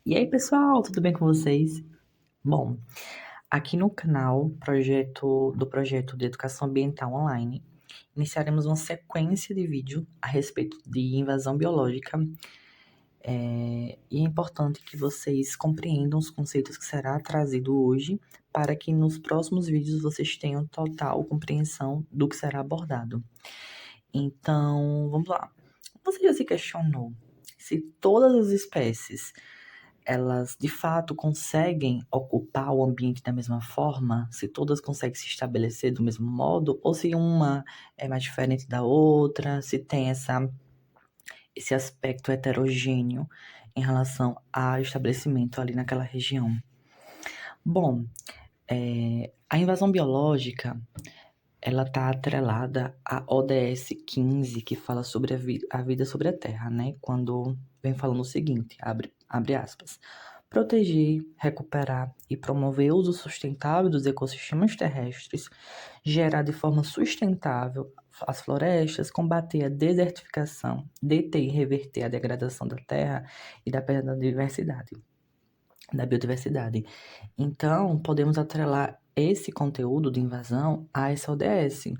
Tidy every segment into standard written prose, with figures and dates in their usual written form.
E aí, pessoal, tudo bem com vocês? Bom, aqui no canal do projeto de Educação Ambiental Online, iniciaremos uma sequência de vídeo a respeito de invasão biológica. E é importante que vocês compreendam os conceitos que será trazido hoje, para que nos próximos vídeos vocês tenham total compreensão do que será abordado. Então, vamos lá. Você já se questionou se todas as espécies elas de fato conseguem ocupar o ambiente da mesma forma? Se todas conseguem se estabelecer do mesmo modo? Ou se uma é mais diferente da outra? Se tem esse aspecto heterogêneo em relação ao estabelecimento ali naquela região? Bom, a invasão biológica ela está atrelada à ODS 15, que fala sobre a vida sobre a Terra, né? Quando vem falando o seguinte, abre aspas, proteger, recuperar e promover o uso sustentável dos ecossistemas terrestres, gerar de forma sustentável as florestas, combater a desertificação, deter e reverter a degradação da terra e da perda da biodiversidade. Então, podemos atrelar esse conteúdo de invasão a essa ODS.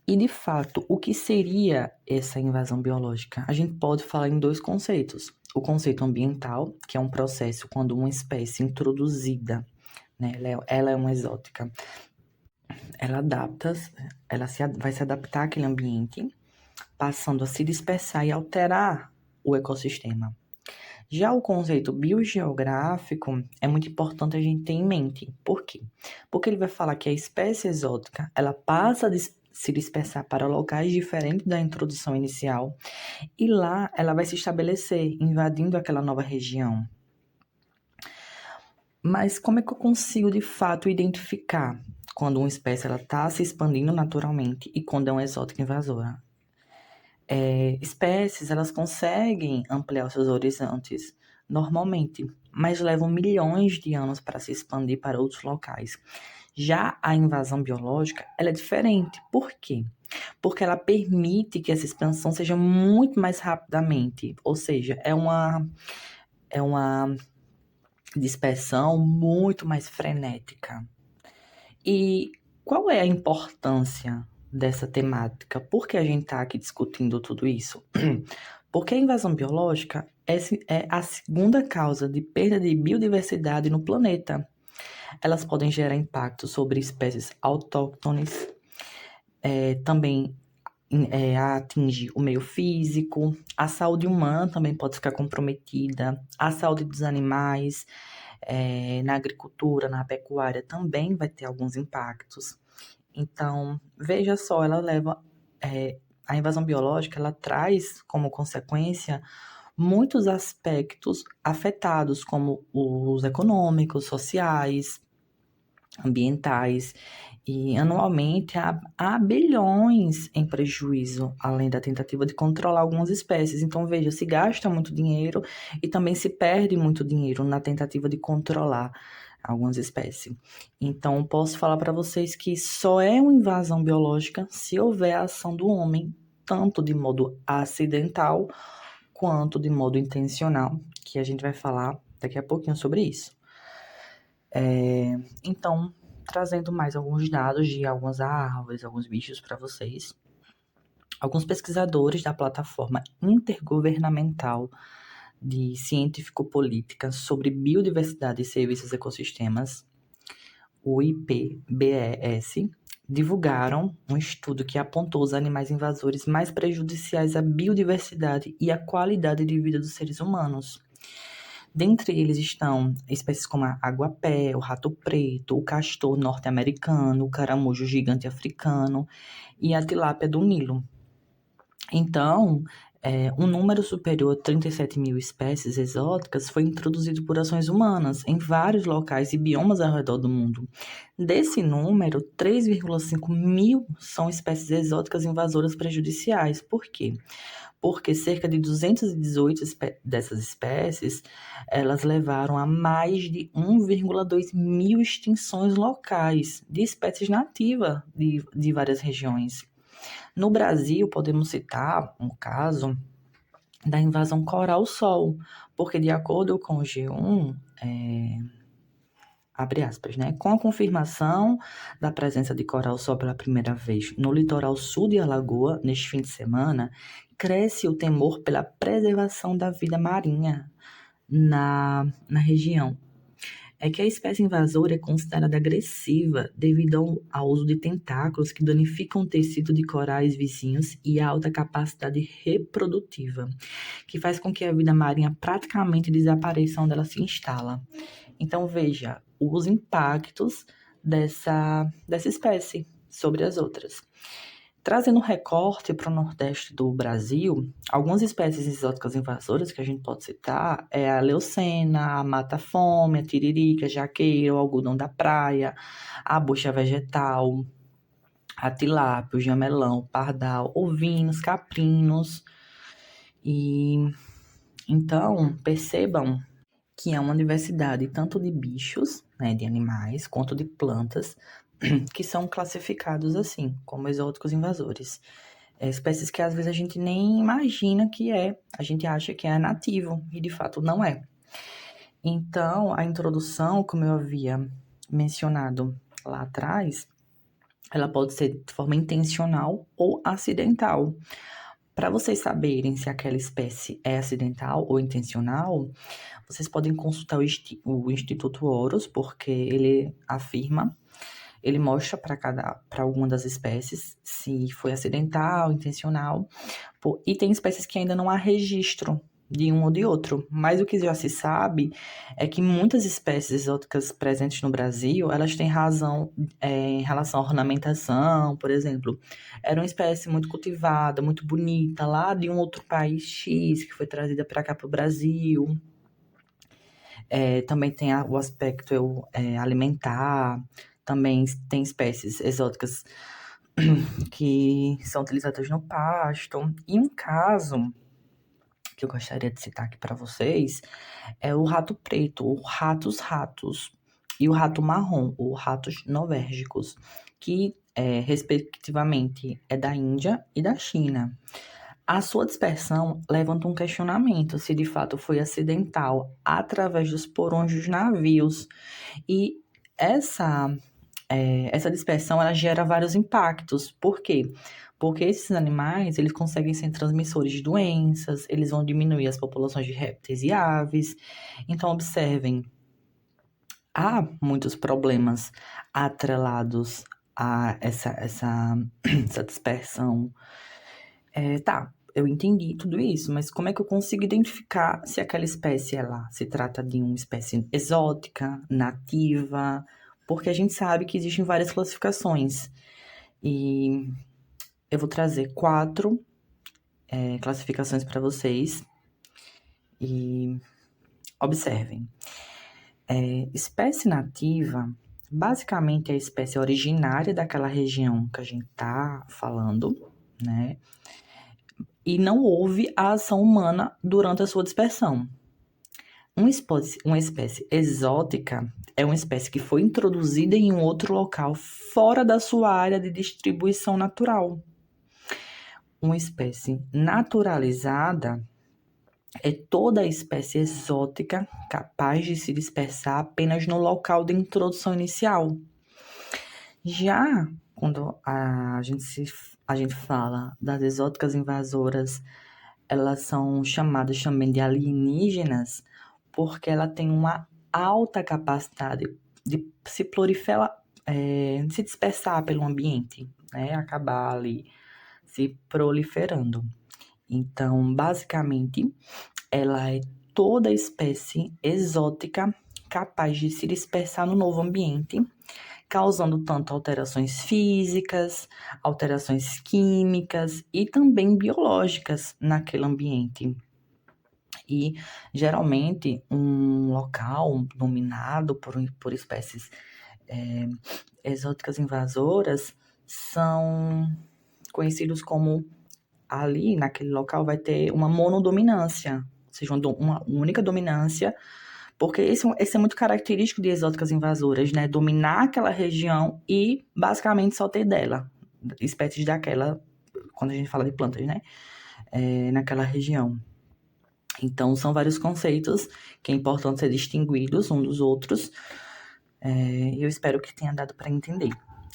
E, de fato, o que seria essa invasão biológica? A gente pode falar em dois conceitos. O conceito ambiental, que é um processo quando uma espécie introduzida, né, ela é uma exótica, ela adapta, vai se adaptar àquele ambiente, passando a se dispersar e alterar o ecossistema. Já o conceito biogeográfico é muito importante a gente ter em mente. Por quê? Porque ele vai falar que a espécie exótica, ela passa a se dispersar para locais diferentes da introdução inicial e lá ela vai se estabelecer, invadindo aquela nova região. Mas como é que eu consigo de fato identificar quando uma espécie está se expandindo naturalmente e quando é uma exótica invasora? Espécies, elas conseguem ampliar os seus horizontes normalmente, mas levam milhões de anos para se expandir para outros locais. Já a invasão biológica, ela é diferente. Por quê? Porque ela permite que essa expansão seja muito mais rapidamente, ou seja, é uma dispersão muito mais frenética. E qual é a importância dessa temática? Por que a gente está aqui discutindo tudo isso? Porque a invasão biológica é a segunda causa de perda de biodiversidade no planeta. Elas podem gerar impacto sobre espécies autóctones, também atinge o meio físico, a saúde humana também pode ficar comprometida, a saúde dos animais, na agricultura, na pecuária também vai ter alguns impactos. Então, veja só, a invasão biológica, ela traz como consequência muitos aspectos afetados, como os econômicos, sociais, ambientais, e anualmente há bilhões em prejuízo, além da tentativa de controlar algumas espécies. Então, veja, se gasta muito dinheiro e também se perde muito dinheiro na tentativa de controlar algumas espécies. Então, posso falar para vocês que só é uma invasão biológica se houver a ação do homem, tanto de modo acidental quanto de modo intencional, que a gente vai falar daqui a pouquinho sobre isso. Então, trazendo mais alguns dados de algumas árvores, alguns bichos para vocês. Alguns pesquisadores da plataforma intergovernamental de científico-política sobre biodiversidade e serviços ecossistemas, o IPBES, divulgaram um estudo que apontou os animais invasores mais prejudiciais à biodiversidade e à qualidade de vida dos seres humanos. Dentre eles estão espécies como a água-pé, o rato preto, o castor norte-americano, o caramujo gigante africano e a tilápia do Nilo. Então, um número superior a 37 mil espécies exóticas foi introduzido por ações humanas em vários locais e biomas ao redor do mundo. Desse número, 3,5 mil são espécies exóticas invasoras prejudiciais. Por quê? Porque cerca de 218 dessas espécies, elas levaram a mais de 1,2 mil extinções locais de espécies nativas de várias regiões. No Brasil, podemos citar um caso da invasão coral-sol, porque de acordo com o G1, abre aspas, né? Com a confirmação da presença de coral-sol pela primeira vez no litoral sul de Alagoa, neste fim de semana, cresce o temor pela preservação da vida marinha na região. É que a espécie invasora é considerada agressiva devido ao uso de tentáculos que danificam o tecido de corais vizinhos e a alta capacidade reprodutiva, que faz com que a vida marinha praticamente desapareça onde ela se instala. Então, veja os impactos dessa espécie sobre as outras. Trazendo um recorte para o Nordeste do Brasil, algumas espécies exóticas invasoras que a gente pode citar é a leucena, a mata-fome, a tiririca, a jaqueira, o algodão da praia, a bucha vegetal, a tilápia, o jamelão, o pardal, ovinos, caprinos. E então, percebam que é uma diversidade tanto de bichos, né, de animais, quanto de plantas, que são classificados assim, como exóticos invasores. Espécies que às vezes a gente nem imagina que a gente acha que é nativo, e de fato não é. Então, a introdução, como eu havia mencionado lá atrás, ela pode ser de forma intencional ou acidental. Para vocês saberem se aquela espécie é acidental ou intencional, vocês podem consultar o Instituto Horus, porque ele mostra para alguma das espécies se foi acidental, intencional, e tem espécies que ainda não há registro de um ou de outro. Mas o que já se sabe é que muitas espécies exóticas presentes no Brasil, elas têm razão em relação à ornamentação, por exemplo. Era uma espécie muito cultivada, muito bonita, lá de um outro país X, que foi trazida para cá para o Brasil. Também tem o aspecto alimentar, também tem espécies exóticas que são utilizadas no pasto. E um caso que eu gostaria de citar aqui para vocês é o rato preto, o ratus ratus, e o rato marrom, o ratus novérgicos, que respectivamente é da Índia e da China. A sua dispersão levanta um questionamento se de fato foi acidental através dos porões dos navios. E essa dispersão ela gera vários impactos. Por quê? Porque esses animais eles conseguem ser transmissores de doenças, eles vão diminuir as populações de répteis e aves. Então, observem, há muitos problemas atrelados a essa dispersão. Tá, eu entendi tudo isso, mas como é que eu consigo identificar se aquela espécie ela se trata de uma espécie exótica, nativa? Porque a gente sabe que existem várias classificações. E eu vou trazer 4 classificações para vocês. E observem. Espécie nativa, basicamente é a espécie originária daquela região que a gente está falando, né? E não houve a ação humana durante a sua dispersão. Uma espécie exótica é uma espécie que foi introduzida em um outro local fora da sua área de distribuição natural. Uma espécie naturalizada é toda espécie exótica capaz de se dispersar apenas no local de introdução inicial. Já quando a gente fala das exóticas invasoras, elas são chamadas também de alienígenas, porque ela tem uma alta capacidade de se proliferar, de se dispersar pelo ambiente, né? Acabar ali se proliferando. Então, basicamente, ela é toda espécie exótica capaz de se dispersar no novo ambiente, causando tanto alterações físicas, alterações químicas e também biológicas naquele ambiente. E, geralmente, um local dominado por espécies exóticas invasoras são conhecidos como, ali naquele local vai ter uma monodominância, ou seja, uma única dominância, porque esse é muito característico de exóticas invasoras, né? Dominar aquela região e basicamente só ter dela, espécies daquela, quando a gente fala de plantas, né? Naquela região. Então, são vários conceitos que é importante ser distinguidos um dos outros. E eu espero que tenha dado para entender.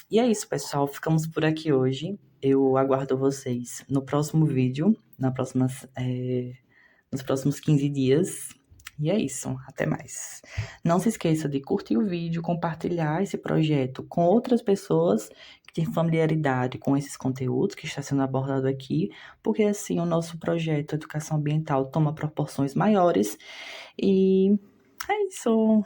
E é isso, pessoal. Ficamos por aqui hoje. Eu aguardo vocês no próximo vídeo, nos próximos 15 dias. E é isso. Até mais. Não se esqueça de curtir o vídeo, compartilhar esse projeto com outras pessoas que têm familiaridade com esses conteúdos que está sendo abordado aqui, porque assim o nosso projeto Educação Ambiental toma proporções maiores. E é isso.